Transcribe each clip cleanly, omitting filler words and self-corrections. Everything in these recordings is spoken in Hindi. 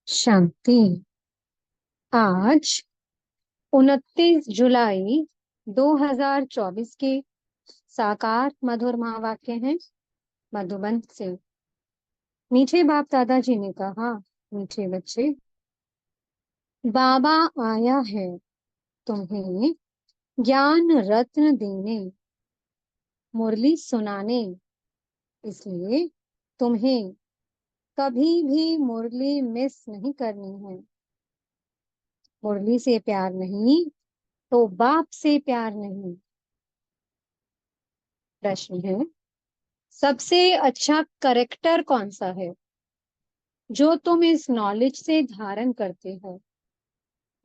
शांति। आज 29 जुलाई 2024 के साकार मधुर महावाक्य हैं मधुबन से। मीठे बाप दादाजी ने कहा, मीठे बच्चे, बाबा आया है तुम्हें ज्ञान रत्न देने, मुरली सुनाने। इसलिए तुम्हें कभी भी मुरली मिस नहीं करनी है। मुरली से प्यार नहीं तो बाप से प्यार नहीं। प्रश्न है, सबसे अच्छा करेक्टर कौन सा है जो तुम इस नॉलेज से धारण करते हो?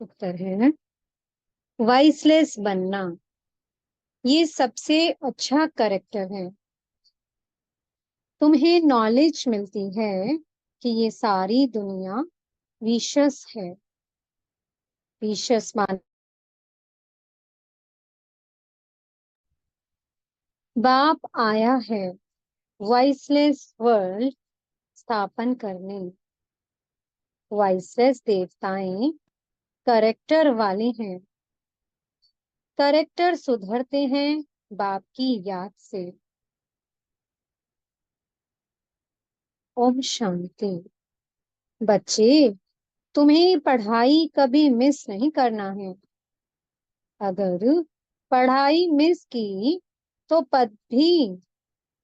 उत्तर है वाइसलेस बनना। ये सबसे अच्छा करेक्टर है। तुम्हें नॉलेज मिलती है कि ये सारी दुनिया विशस है। विशस मान बाप आया है वाइसलेस वर्ल्ड स्थापन करने। वाइसलेस देवताएं करेक्टर वाले हैं। करेक्टर सुधरते हैं बाप की याद से। ओम शांति। बच्चे, तुम्हें पढ़ाई कभी मिस नहीं करना है। अगर पढ़ाई मिस की तो पद भी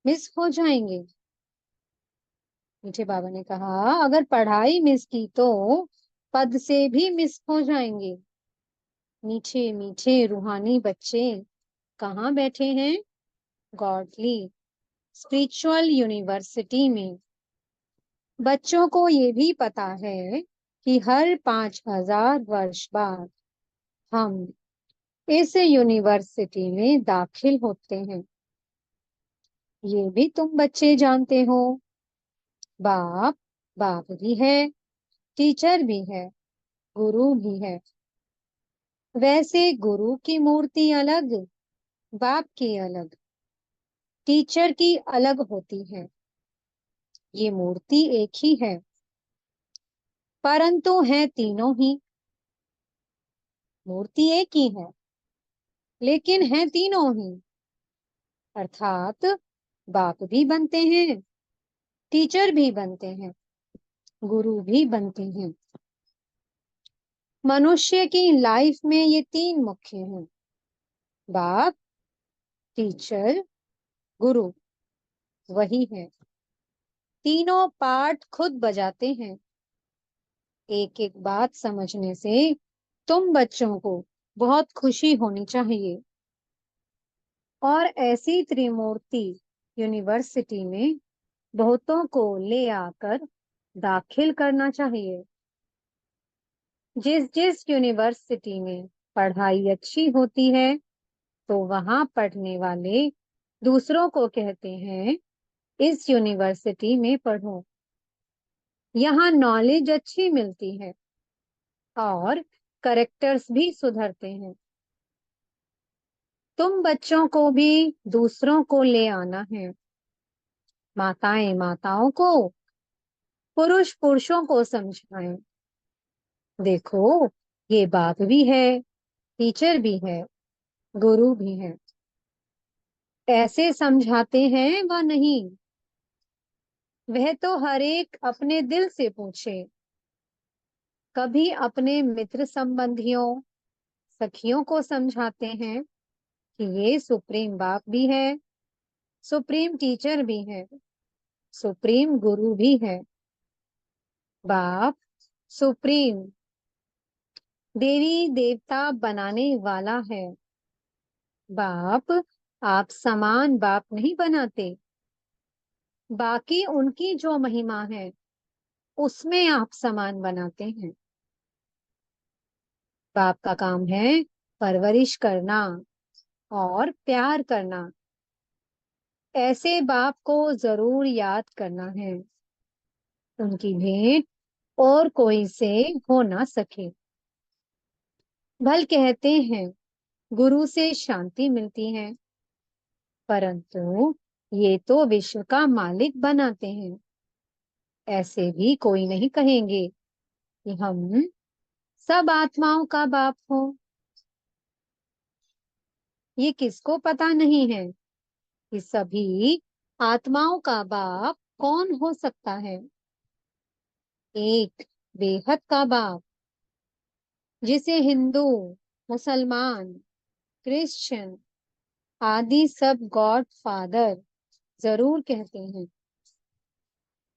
मिस हो जाएंगे। मीठे बाबा ने कहा, अगर पढ़ाई मिस की तो पद से भी मिस हो जाएंगे। मीठे मीठे रूहानी बच्चे कहाँ बैठे हैं? गॉडली स्पिरिचुअल यूनिवर्सिटी में। बच्चों को ये भी पता है कि हर 5000 वर्ष बाद हम इस यूनिवर्सिटी में दाखिल होते हैं। ये भी तुम बच्चे जानते हो। बाप बाप भी है, टीचर भी है, गुरु भी है। वैसे गुरु की मूर्ति अलग, बाप की अलग, टीचर की अलग होती है। ये मूर्ति एक ही है, परंतु है तीनों ही। मूर्ति एक ही है लेकिन है तीनों ही। अर्थात बाप भी बनते हैं, टीचर भी बनते हैं, गुरु भी बनते हैं। मनुष्य की लाइफ में ये तीन मुख्य हैं, बाप, टीचर, गुरु। वही है, तीनों पार्ट खुद बजाते हैं। एक एक बात समझने से तुम बच्चों को बहुत खुशी होनी चाहिए। और ऐसी त्रिमूर्ति यूनिवर्सिटी में बहुतों को ले आकर दाखिल करना चाहिए। जिस जिस यूनिवर्सिटी में पढ़ाई अच्छी होती है तो वहां पढ़ने वाले दूसरों को कहते हैं, इस यूनिवर्सिटी में पढ़ो। यहाँ नॉलेज अच्छी मिलती है और करेक्टर्स भी सुधरते हैं। तुम बच्चों को भी दूसरों को ले आना है। माताएं माताओं को, पुरुष पुरुषों को समझाएं। देखो, ये बाप भी है, टीचर भी है, गुरु भी है। ऐसे समझाते हैं व नहीं? वह तो हर एक अपने दिल से पूछे। कभी अपने मित्र संबंधियों, सखियों को समझाते हैं कि ये सुप्रीम बाप भी है, सुप्रीम टीचर भी है, सुप्रीम गुरु भी है। बाप सुप्रीम देवी देवता बनाने वाला है। बाप आप समान बाप नहीं बनाते, बाकी उनकी जो महिमा है उसमें आप समान बनाते हैं। बाप का काम है परवरिश करना और प्यार करना। ऐसे बाप को जरूर याद करना है। उनकी भेंट और कोई से हो ना सके। भल कहते हैं गुरु से शांति मिलती है, परंतु ये तो विश्व का मालिक बनाते हैं। ऐसे भी कोई नहीं कहेंगे कि हम सब आत्माओं का बाप हो। ये किसको पता नहीं है कि सभी आत्माओं का बाप कौन हो सकता है? एक बेहद का बाप, जिसे हिंदू, मुसलमान, क्रिश्चियन आदि सब गॉड फादर जरूर कहते हैं।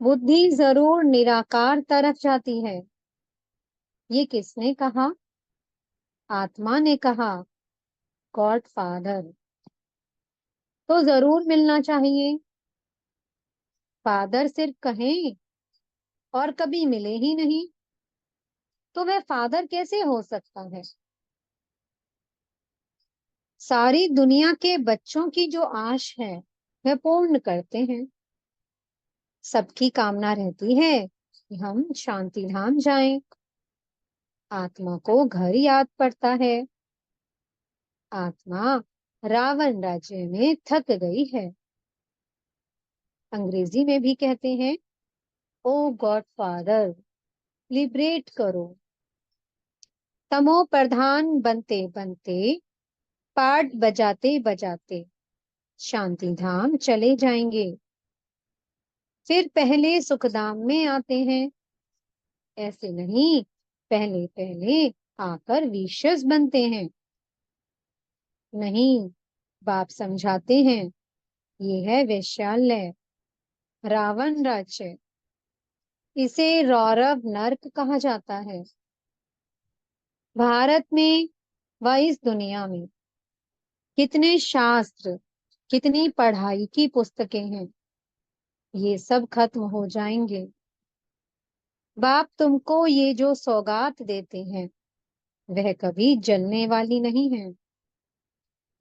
बुद्धि जरूर निराकार तरफ जाती है। ये किसने कहा? आत्मा ने कहा, गॉड फादर। तो जरूर मिलना चाहिए। फादर सिर्फ कहें और कभी मिले ही नहीं, तो वह फादर कैसे हो सकता है? सारी दुनिया के बच्चों की जो आश है वह पूर्ण करते हैं। सबकी कामना रहती है कि हम शांति धाम जाएं। आत्मा को घर याद पड़ता है। आत्मा रावण राज्य में थक गई है। अंग्रेजी में भी कहते हैं, ओ गॉड फादर, लिबरेट करो। तमो प्रधान बनते बनते, पाठ बजाते बजाते शांति धाम चले जाएंगे। फिर पहले सुखधाम में आते हैं। ऐसे नहीं, पहले पहले आकर विशेष बनते हैं। नहीं, बाप समझाते हैं, ये है वैश्यालय, रावण राज्य। इसे रौरव नर्क कहा जाता है। भारत में व इस दुनिया में कितने शास्त्र, कितनी पढ़ाई की पुस्तकें हैं, ये सब खत्म हो जाएंगे। बाप तुमको ये जो सौगात देते हैं वह कभी जलने वाली नहीं है।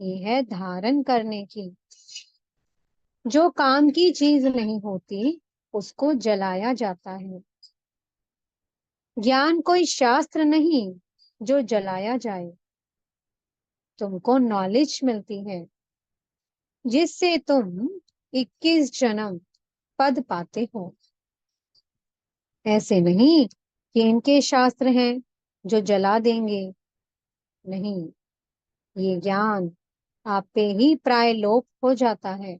ये है धारण करने की। जो काम की चीज नहीं होती उसको जलाया जाता है। ज्ञान कोई शास्त्र नहीं जो जलाया जाए। तुमको नॉलेज मिलती है जिससे तुम 21 जन्म पद पाते हो। ऐसे नहीं कि इनके शास्त्र हैं जो जला देंगे। नहीं, ये ज्ञान आप पे ही प्राय लोप हो जाता है।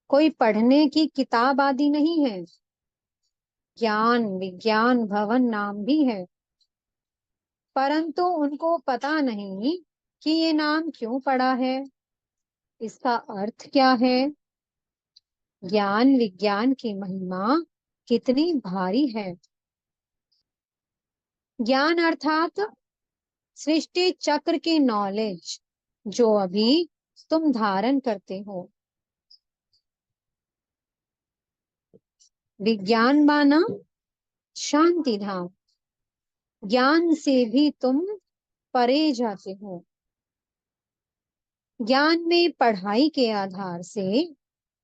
कोई पढ़ने की किताब आदि नहीं है। ज्ञान विज्ञान भवन नाम भी है, परंतु उनको पता नहीं कि ये नाम क्यों पड़ा है, इसका अर्थ क्या है। ज्ञान विज्ञान की महिमा कितनी भारी है। ज्ञान अर्थात सृष्टि चक्र की नॉलेज जो अभी तुम धारण करते हो। विज्ञान माना शांति धाम। ज्ञान से भी तुम परे जाते हो। ज्ञान में पढ़ाई के आधार से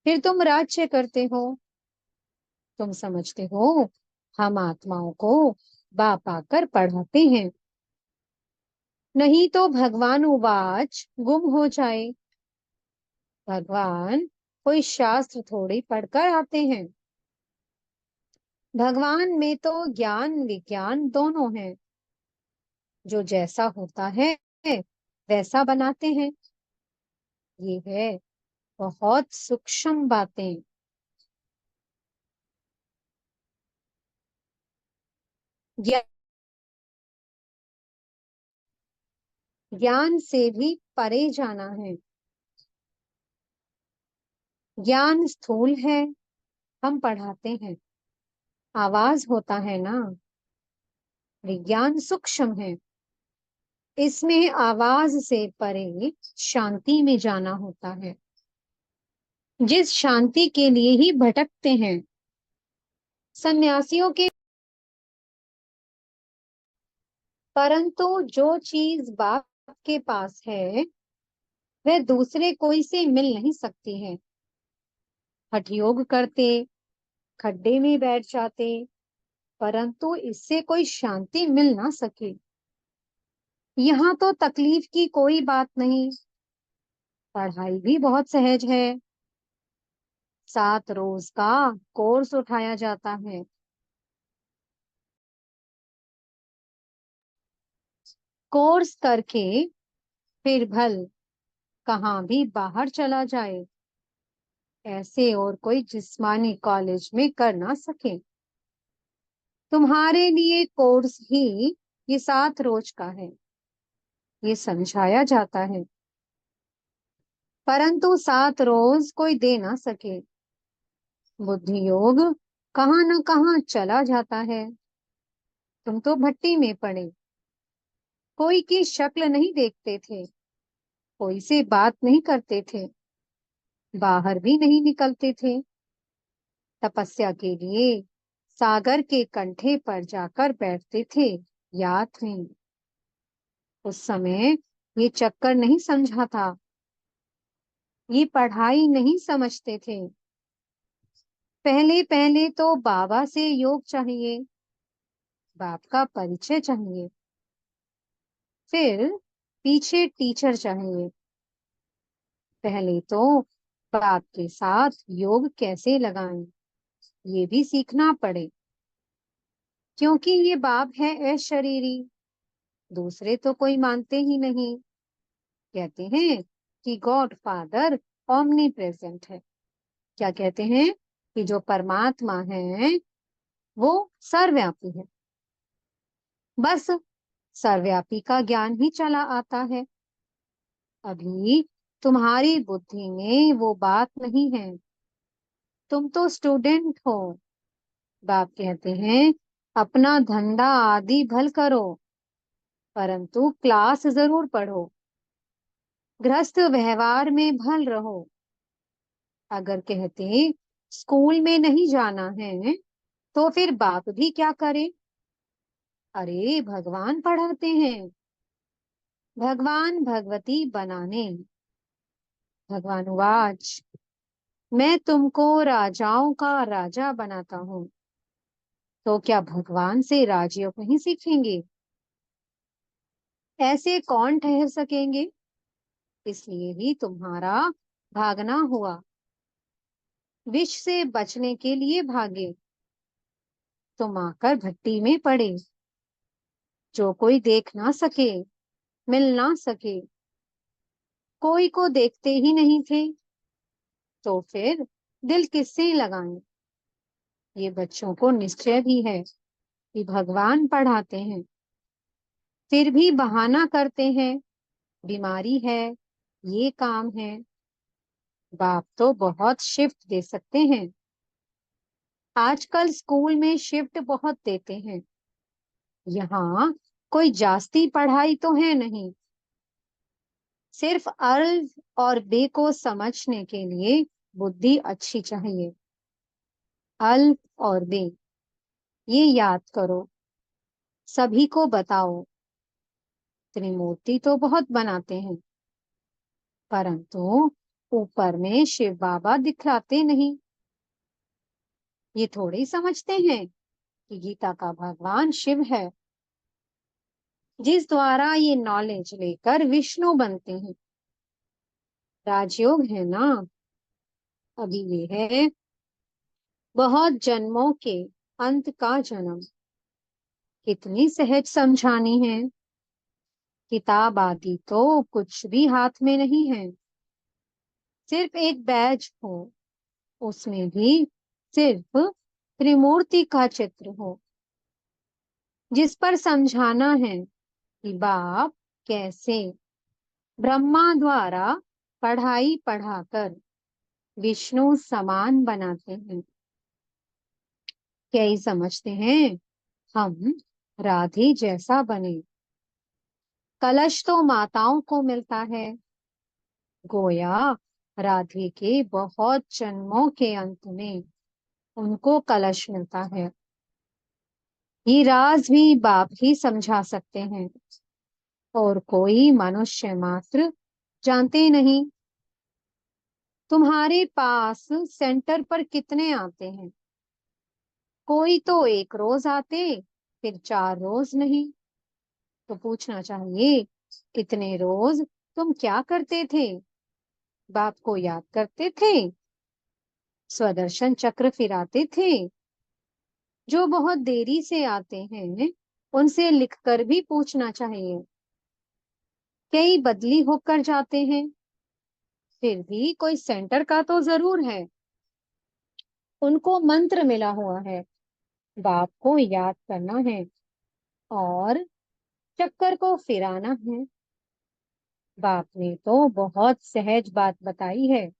फिर तुम राज्य करते हो। तुम समझते हो हम आत्माओं को बाप आकर पढ़ाते हैं। नहीं तो भगवान उवाच गुम हो जाए। भगवान कोई शास्त्र थोड़ी पढ़कर आते हैं। भगवान में तो ज्ञान विज्ञान दोनों हैं। जो जैसा होता है वैसा बनाते हैं। ये है बहुत सूक्ष्म बातें। ज्ञा- ज्ञान से भी परे जाना है। ज्ञान स्थूल है, हम पढ़ाते हैं, आवाज होता है ना। विज्ञान सूक्ष्म है, इसमें आवाज से परे शांति में जाना होता है। जिस शांति के लिए ही भटकते हैं सन्यासियों के। परंतु जो चीज बाप के पास है वह दूसरे कोई से मिल नहीं सकती है। हठ योग करते, खड्डे में बैठ जाते, परंतु इससे कोई शांति मिल ना सके। यहाँ तो तकलीफ की कोई बात नहीं। पढ़ाई भी बहुत सहज है। 7 रोज का कोर्स उठाया जाता है। कोर्स करके फिर भल कहाँ भी बाहर चला जाए, ऐसे और कोई जिस्मानी कॉलेज में कर ना सके। तुम्हारे लिए कोर्स ही ये 7 रोज का है, ये समझाया जाता है, परंतु 7 रोज कोई दे ना सके। बुद्धि योग कहाँ न कहाँ चला जाता है। तुम तो भट्टी में पड़े, कोई की शक्ल नहीं देखते थे, कोई से बात नहीं करते थे, बाहर भी नहीं निकलते थे। तपस्या के लिए सागर के कंठे पर जाकर बैठते थे। याद नहीं, उस समय ये चक्कर नहीं समझा था, ये पढ़ाई नहीं समझते थे। पहले पहले तो बाबा से योग चाहिए, बाप का परिचय चाहिए, फिर पीछे टीचर चाहिए। पहले तो बाप के साथ योग कैसे लगाएं, ये भी सीखना पड़े, क्योंकि ये बाप है अशरीरी, दूसरे तो कोई मानते ही नहीं। कहते हैं कि गॉड फादर ओमनी प्रेजेंट है। क्या कहते हैं? कि जो परमात्मा है वो सर्वव्यापी है। बस सर्वव्यापी का ज्ञान ही चला आता है। अभी तुम्हारी बुद्धि में वो बात नहीं है। तुम तो स्टूडेंट हो। बाप कहते हैं अपना धंधा आदि भल करो, परंतु क्लास जरूर पढ़ो, गृहस्थ व्यवहार में भल रहो। अगर कहते स्कूल में नहीं जाना है तो फिर बाप भी क्या करे? अरे भगवान पढ़ाते हैं, भगवान भगवती बनाने। भगवान वाच, मैं तुमको राजाओं का राजा बनाता हूँ, तो क्या भगवान से राजयोग नहीं सीखेंगे? ऐसे कौन ठहर सकेंगे? इसलिए ही तुम्हारा भागना हुआ, विष से बचने के लिए भागे। तुम आकर भट्टी में पड़े, जो कोई देख ना सके, मिल ना सके, कोई को देखते ही नहीं थे, तो फिर दिल किससे लगाएं? ये बच्चों को निश्चय भी है कि भगवान पढ़ाते हैं, फिर भी बहाना करते हैं, बीमारी है, ये काम है। बाप तो बहुत शिफ्ट दे सकते हैं, आजकल स्कूल में शिफ्ट बहुत देते हैं। यहाँ कोई जास्ती पढ़ाई तो है नहीं, सिर्फ अल्फ और बे को समझने के लिए बुद्धि अच्छी चाहिए। अल्फ और बे ये याद करो, सभी को बताओ। त्रिमूर्ति तो बहुत बनाते हैं, परंतु ऊपर में शिव बाबा दिखलाते नहीं। ये थोड़े ही समझते हैं कि गीता का भगवान शिव है, जिस द्वारा ये नॉलेज लेकर विष्णु बनते हैं। राजयोग है ना, अभी ये है बहुत जन्मों के अंत का जन्म। कितनी सहज समझानी है, किताब आदि तो कुछ भी हाथ में नहीं है, सिर्फ एक बैज हो, उसमें भी सिर्फ त्रिमूर्ति का चित्र हो, जिस पर समझाना है कि बाप कैसे ब्रह्मा द्वारा पढ़ाई पढ़ाकर विष्णु समान बनाते हैं। क्या ही समझते हैं हम राधे जैसा बने? कलश तो माताओं को मिलता है, गोया राधे के बहुत जन्मों के अंत में उनको कलश मिलता है। ये राज भी बाप ही समझा सकते हैं, और कोई मनुष्य मात्र जानते नहीं। तुम्हारे पास सेंटर पर कितने आते हैं? कोई तो एक रोज आते, फिर 4 रोज नहीं। तो पूछना चाहिए इतने रोज तुम क्या करते थे? बाप को याद करते थे, स्वदर्शन चक्र फिराते थे? जो बहुत देरी से आते हैं उनसे लिखकर भी पूछना चाहिए, कई बदली होकर जाते हैं, फिर भी कोई सेंटर का तो जरूर है। उनको मंत्र मिला हुआ है, बाप को याद करना है और चक्कर को फिराना है। बाप ने तो बहुत सहज बात बताई है।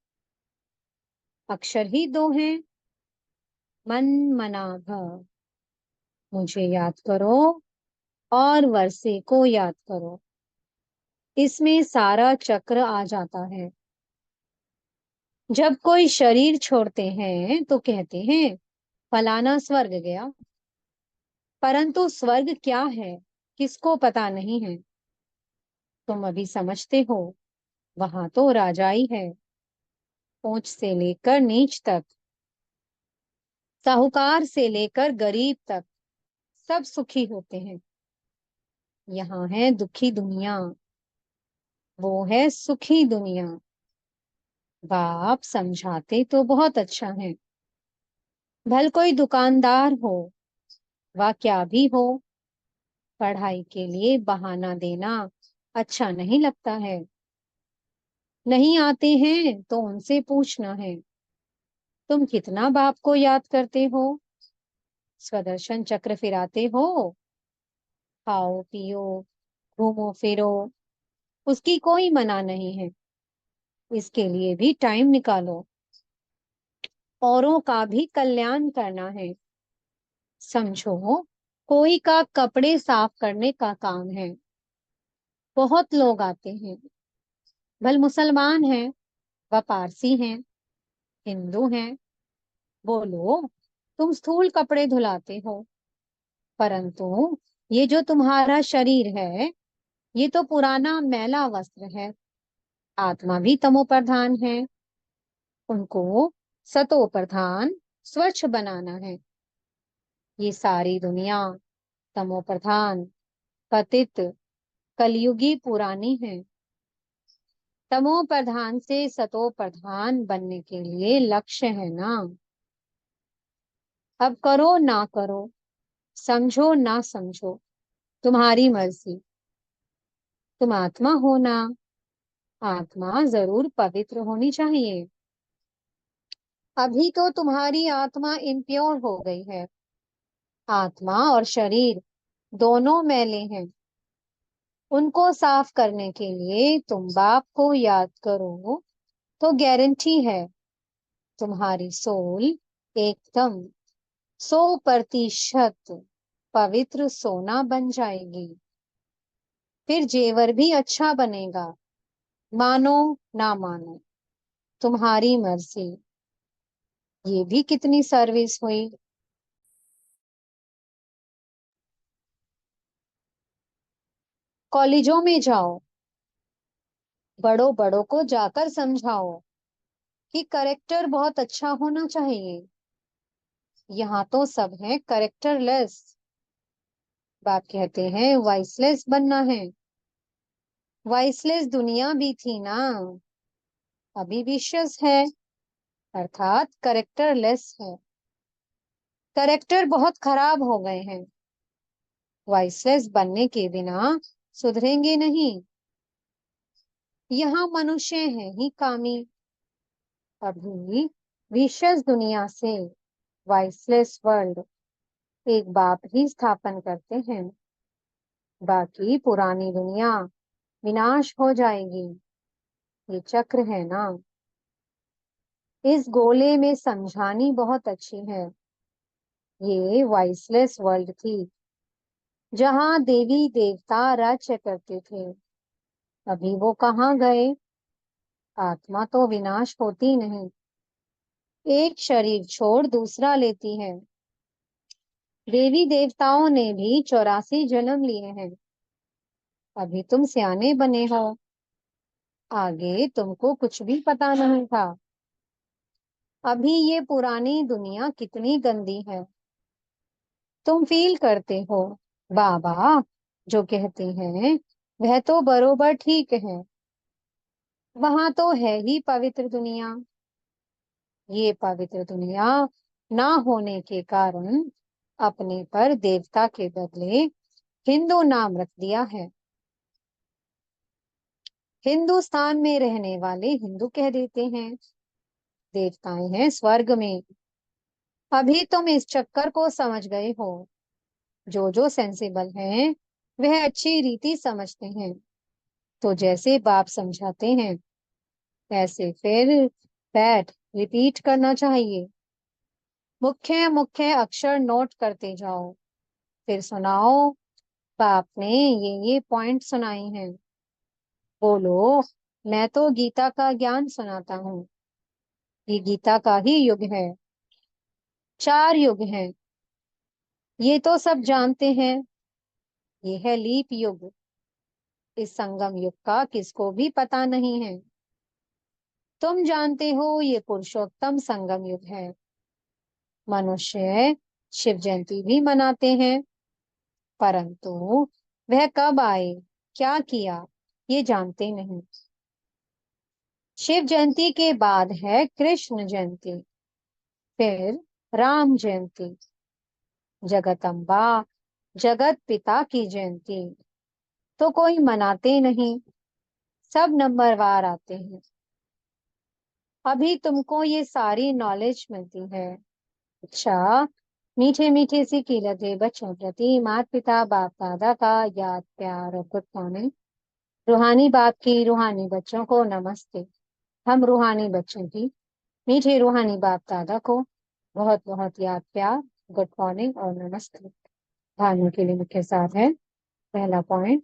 अक्षर ही दो हैं, मन मना भव। मुझे याद करो और वर्षे को याद करो, इसमें सारा चक्र आ जाता है। जब कोई शरीर छोड़ते हैं तो कहते हैं फलाना स्वर्ग गया, परंतु स्वर्ग क्या है किसको पता नहीं है। तुम अभी समझते हो, वहां तो राजाई है, ऊंच से लेकर नीच तक, साहूकार से लेकर गरीब तक सब सुखी होते हैं। यहाँ है दुखी दुनिया, वो है सुखी दुनिया। बाप समझाते तो बहुत अच्छा है। भल कोई दुकानदार हो वा क्या भी हो, पढ़ाई के लिए बहाना देना अच्छा नहीं लगता है। नहीं आते हैं तो उनसे पूछना है, तुम कितना बाप को याद करते हो? स्वदर्शन चक्र फिराते हो? खाओ पियो, घूमो फिरो, उसकी कोई मना नहीं है। इसके लिए भी टाइम निकालो, औरों का भी कल्याण करना है। समझो, कोई का कपड़े साफ करने का काम है, बहुत लोग आते हैं, भल मुसलमान हैं व पारसी हैं, हिंदू हैं। बोलो, तुम स्थूल कपड़े धुलाते हो, परंतु ये जो तुम्हारा शरीर है, ये तो पुराना मैला वस्त्र है। आत्मा भी तमो प्रधान है, उनको सतो प्रधान स्वच्छ बनाना है। ये सारी दुनिया तमो प्रधान, पतित, कलयुगी पुरानी है। तमो प्रधान से सतो प्रधान बनने के लिए लक्ष्य है ना। अब करो ना करो, समझो ना समझो, तुम्हारी मर्जी। तुम आत्मा हो ना, आत्मा जरूर पवित्र होनी चाहिए। अभी तो तुम्हारी आत्मा इम्प्योर हो गई है। आत्मा और शरीर दोनों मैले हैं। उनको साफ करने के लिए तुम बाप को याद करो तो गारंटी है, तुम्हारी सोल एकदम 100% पवित्र सोना बन जाएगी। फिर जेवर भी अच्छा बनेगा, मानो ना मानो, तुम्हारी मर्जी। ये भी कितनी सर्विस हुई। कॉलेजों में जाओ, बड़ों बड़ों को जाकर समझाओ कि करेक्टर बहुत अच्छा होना चाहिए। यहाँ तो सब है करेक्टरलेस। बाप कहते हैं वॉइसलेस बनना है। वॉइसलेस दुनिया भी थी ना, अभी विशेष है, अर्थात करेक्टरलेस है। करेक्टर बहुत खराब हो गए हैं, वॉइसलेस बनने के बिना सुधरेंगे नहीं। यहाँ मनुष्य है ही कामी। अभी विशेष दुनिया से वॉइसलेस वर्ल्ड एक बाप ही स्थापन करते हैं, बाकी पुरानी दुनिया विनाश हो जाएगी। ये चक्र है ना। इस गोले में समझानी बहुत अच्छी है। ये वॉइसलेस वर्ल्ड थी, जहाँ देवी देवता राज्य करते थे। अभी वो कहाँ गए? आत्मा तो विनाश होती नहीं, एक शरीर छोड़ दूसरा लेती है। देवी देवताओं ने भी 84 जन्म लिए हैं। अभी तुम सियाने बने हो, आगे तुमको कुछ भी पता नहीं था। अभी ये पुरानी दुनिया कितनी गंदी है, तुम फील करते हो। बाबा जो कहते हैं वह तो बरोबर ठीक है। वहां तो है ही पवित्र दुनिया। ये पवित्र दुनिया ना होने के कारण अपने पर देवता के बदले हिंदू नाम रख दिया है। हिंदुस्तान में रहने वाले हिंदू कह देते हैं, देवताएं हैं स्वर्ग में। अभी तुम इस चक्कर को समझ गए हो। जो सेंसिबल हैं वह अच्छी रीति समझते हैं। तो जैसे बाप समझाते हैं वैसे फिर बैठ रिपीट करना चाहिए। मुख्य मुख्य अक्षर नोट करते जाओ, फिर सुनाओ। बाप ने ये पॉइंट सुनाए हैं। बोलो, मैं तो गीता का ज्ञान सुनाता हूँ। ये गीता का ही युग है। 4 युग हैं, ये तो सब जानते हैं। ये है लीप युग। इस संगम युग का किसको भी पता नहीं है। तुम जानते हो ये पुरुषोत्तम संगम युग है। मनुष्य शिव जयंती भी मनाते हैं, परंतु वह कब आए, क्या किया, ये जानते नहीं। शिव जयंती के बाद है कृष्ण जयंती, फिर राम जयंती, जगदम्बा जगत पिता की जयंती तो कोई मनाते नहीं, सब नंबरवार आते हैं। अभी तुमको ये सारी नॉलेज मिलती है। अच्छा, मीठे मीठे सी कीलते बच्चों प्रति माता पिता बाप दादा का याद प्यार और गुड मॉर्निंग। रूहानी बाप की रूहानी बच्चों को नमस्ते। हम रूहानी बच्चों की मीठे रूहानी बाप दादा को बहुत बहुत याद प्यार, गुड मॉर्निंग और नमस्ते। भानु के लिए मुख्य सार है। पहला पॉइंट,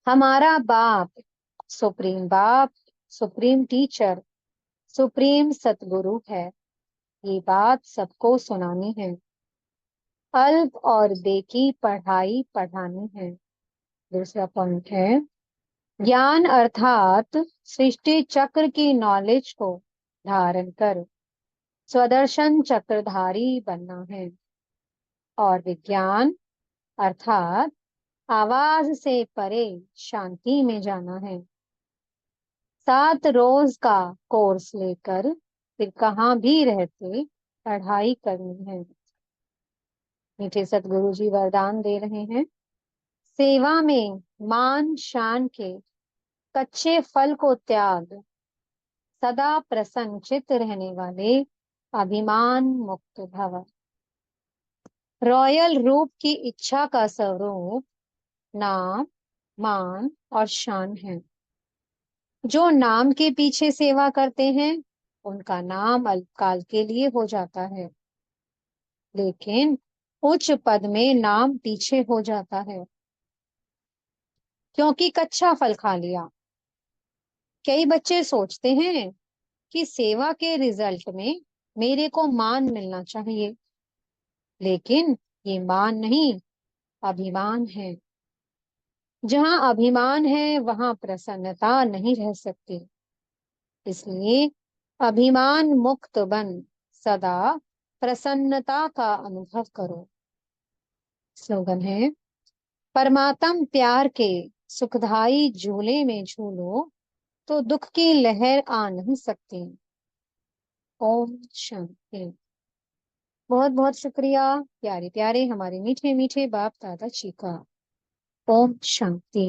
हमारा बाप, सुप्रीम टीचर, सुप्रीम सतगुरु है। ये बात सबको सुनानी है। अल्प और बेकी पढ़ाई पढ़ानी है। दूसरा पॉइंट है, ज्ञान अर्थात सृष्टि चक्र की नॉलेज को धारण कर स्वदर्शन चक्रधारी बनना है। और विज्ञान अर्थात आवाज से परे शांति में जाना है। 7 रोज का कोर्स लेकर फिर कहाँ भी रहते पढ़ाई करनी है। मीठे सतगुरु जी वरदान दे रहे हैं। सेवा में मान शान के कच्चे फल को त्याग, सदा प्रसन्न चित्त रहने वाले अभिमान मुक्त भव। रॉयल रूप की इच्छा का स्वरूप नाम, मान और शान है। जो नाम के पीछे सेवा करते हैं उनका नाम अल्पकाल के लिए हो जाता है, लेकिन उच्च पद में नाम पीछे हो जाता है, क्योंकि कच्चा फल खा लिया। कई बच्चे सोचते हैं कि सेवा के रिजल्ट में मेरे को मान मिलना चाहिए, लेकिन ये मान नहीं, अभिमान है। जहां अभिमान है वहां प्रसन्नता नहीं रह सकती। इसलिए अभिमान मुक्त बन सदा प्रसन्नता का अनुभव करो। स्लोगन है, परमात्म प्यार के सुखदाई झूले में झूलो तो दुख की लहर आ नहीं सकती। ओम शांति। बहुत बहुत शुक्रिया प्यारे प्यारे हमारे मीठे मीठे बाप दादा जी का। ओम शांति।